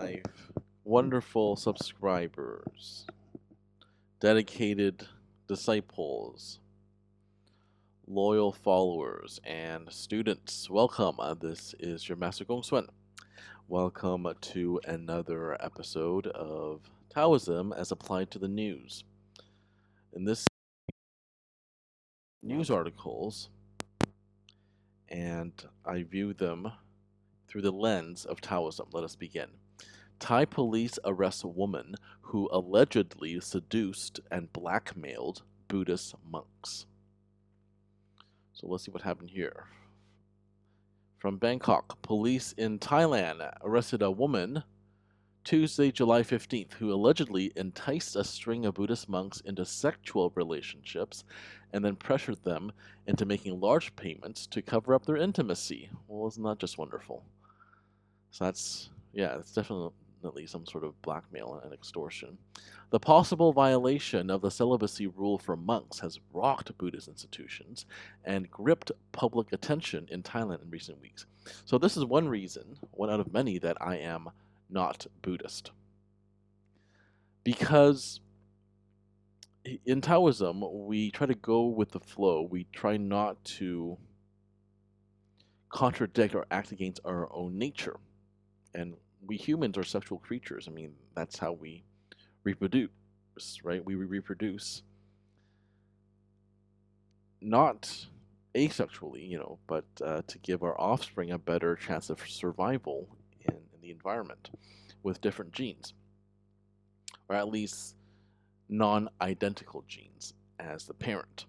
My wonderful subscribers, dedicated disciples, loyal followers, and students. Welcome. This is your Master GongSun. Welcome to another episode of Taoism as applied to the news. In this news articles, and I view them through the lens of Taoism. Let us begin. Thai police arrest a woman who allegedly seduced and blackmailed Buddhist monks. So let's see what happened here. From Bangkok, police in Thailand arrested a woman Tuesday, July 15th, who allegedly enticed a string of Buddhist monks into sexual relationships and then pressured them into making large payments to cover up their intimacy. Well, isn't that just wonderful? So it's definitely some sort of blackmail and extortion. The possible violation of the celibacy rule for monks has rocked Buddhist institutions and gripped public attention in Thailand in recent weeks. So this is one reason, one out of many, that I am not Buddhist. Because in Taoism, we try to go with the flow. We try not to contradict or act against our own nature. And we humans are sexual creatures. I mean, that's how we reproduce, right? We reproduce not asexually, but to give our offspring a better chance of survival in the environment with different genes, or at least non-identical genes as the parent,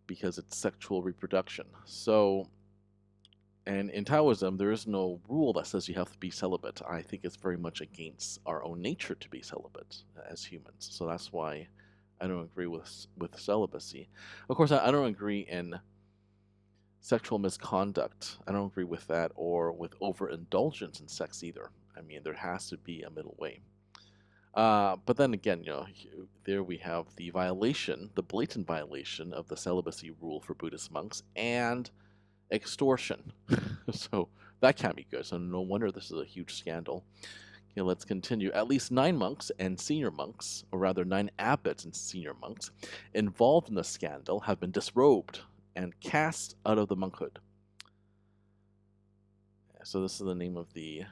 because it's sexual reproduction. So, and in Taoism, there is no rule that says you have to be celibate. I think it's very much against our own nature to be celibate as humans. So that's why I don't agree with celibacy. Of course, I don't agree in sexual misconduct. I don't agree with that, or with overindulgence in sex either. I mean, there has to be a middle way. But then again, there we have the violation, the blatant violation of the celibacy rule for Buddhist monks, and extortion. So that can't be good. So no wonder this is a huge scandal. Okay, let's continue. At least 9 monks and senior monks, or rather 9 abbots and senior monks, involved in the scandal have been disrobed and cast out of the monkhood. So this is the name of the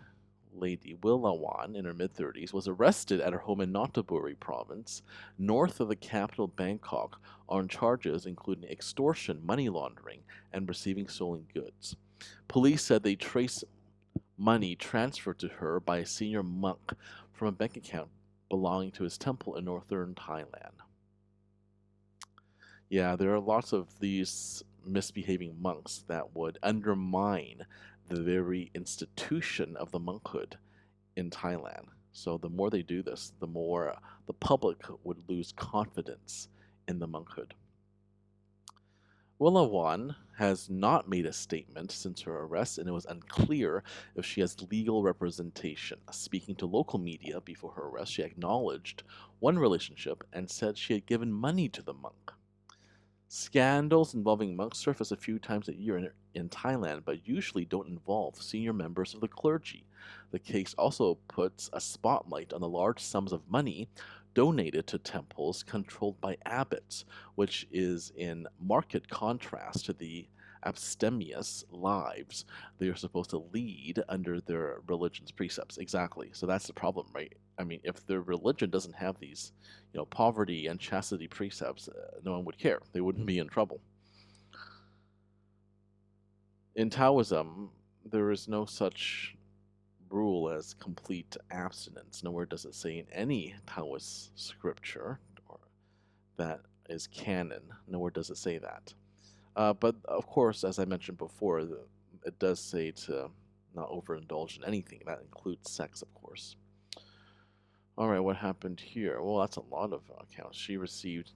lady. Willawan, in her mid-30s, was arrested at her home in Nonthaburi province, north of the capital Bangkok, on charges including extortion, money laundering, and receiving stolen goods. Police said they traced money transferred to her by a senior monk from a bank account belonging to his temple in northern Thailand. Yeah, there are lots of these misbehaving monks that would undermine the very institution of the monkhood in Thailand. So the more they do this, the more the public would lose confidence in the monkhood. Willawan has not made a statement since her arrest, and it was unclear if she has legal representation. Speaking to local media before her arrest, she acknowledged one relationship and said she had given money to the monk. Scandals involving monks surface a few times a year in Thailand, but usually don't involve senior members of the clergy. The case also puts a spotlight on the large sums of money donated to temples controlled by abbots, which is in marked contrast to the abstemious lives they are supposed to lead under their religion's precepts. Exactly. So that's the problem, right? I mean, if their religion doesn't have these, poverty and chastity precepts, no one would care. They wouldn't be in trouble. In Taoism, there is no such rule as complete abstinence. Nowhere does it say in any Taoist scripture or that is canon. Nowhere does it say that. But of course, as I mentioned before, it does say to not overindulge in anything. That includes sex, of course. All right, what happened here? Well, that's a lot of accounts. She received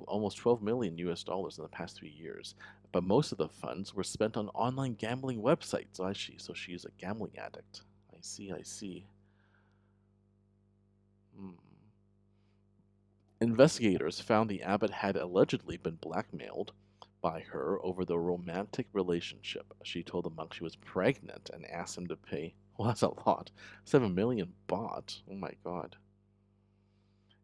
almost 12 million US dollars in the past 3 years, but most of the funds were spent on online gambling websites. So she's a gambling addict. I see. Hmm. Investigators found the abbot had allegedly been blackmailed by her over the romantic relationship. She told the monk she was pregnant and asked him to pay Well, that's a lot. 7 million baht. Oh my god.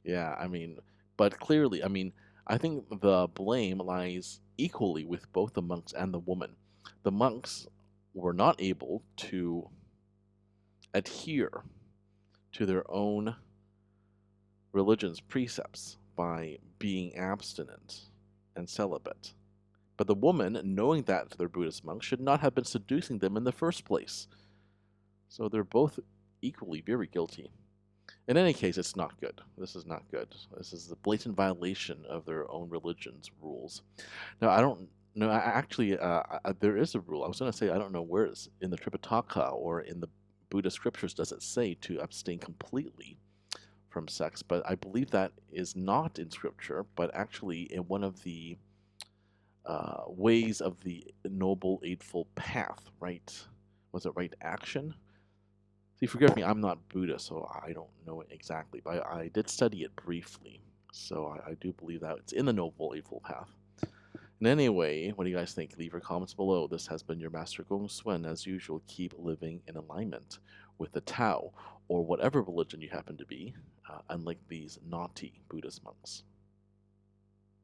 Yeah, I mean, but clearly, I mean, I think the blame lies equally with both the monks and the woman. The monks were not able to adhere to their own religion's precepts by being abstinent and celibate. But the woman, knowing that they're Buddhist monks, should not have been seducing them in the first place. So they're both equally very guilty. In any case, it's not good. This is not good. This is a blatant violation of their own religion's rules. Now, I don't know. Actually, there is a rule. I was going to say I don't know where it's in the Tripitaka or in the Buddhist scriptures does it say to abstain completely from sex, but I believe that is not in scripture, but actually in one of the ways of the Noble Eightfold Path, right? Was it right action? See, forgive me, I'm not Buddhist, so I don't know it exactly, but I did study it briefly, so I do believe that it's in the Noble Eightfold Path. And anyway, what do you guys think? Leave your comments below. This has been your Master GongSun. As usual, keep living in alignment with the Tao, or whatever religion you happen to be, unlike these naughty Buddhist monks.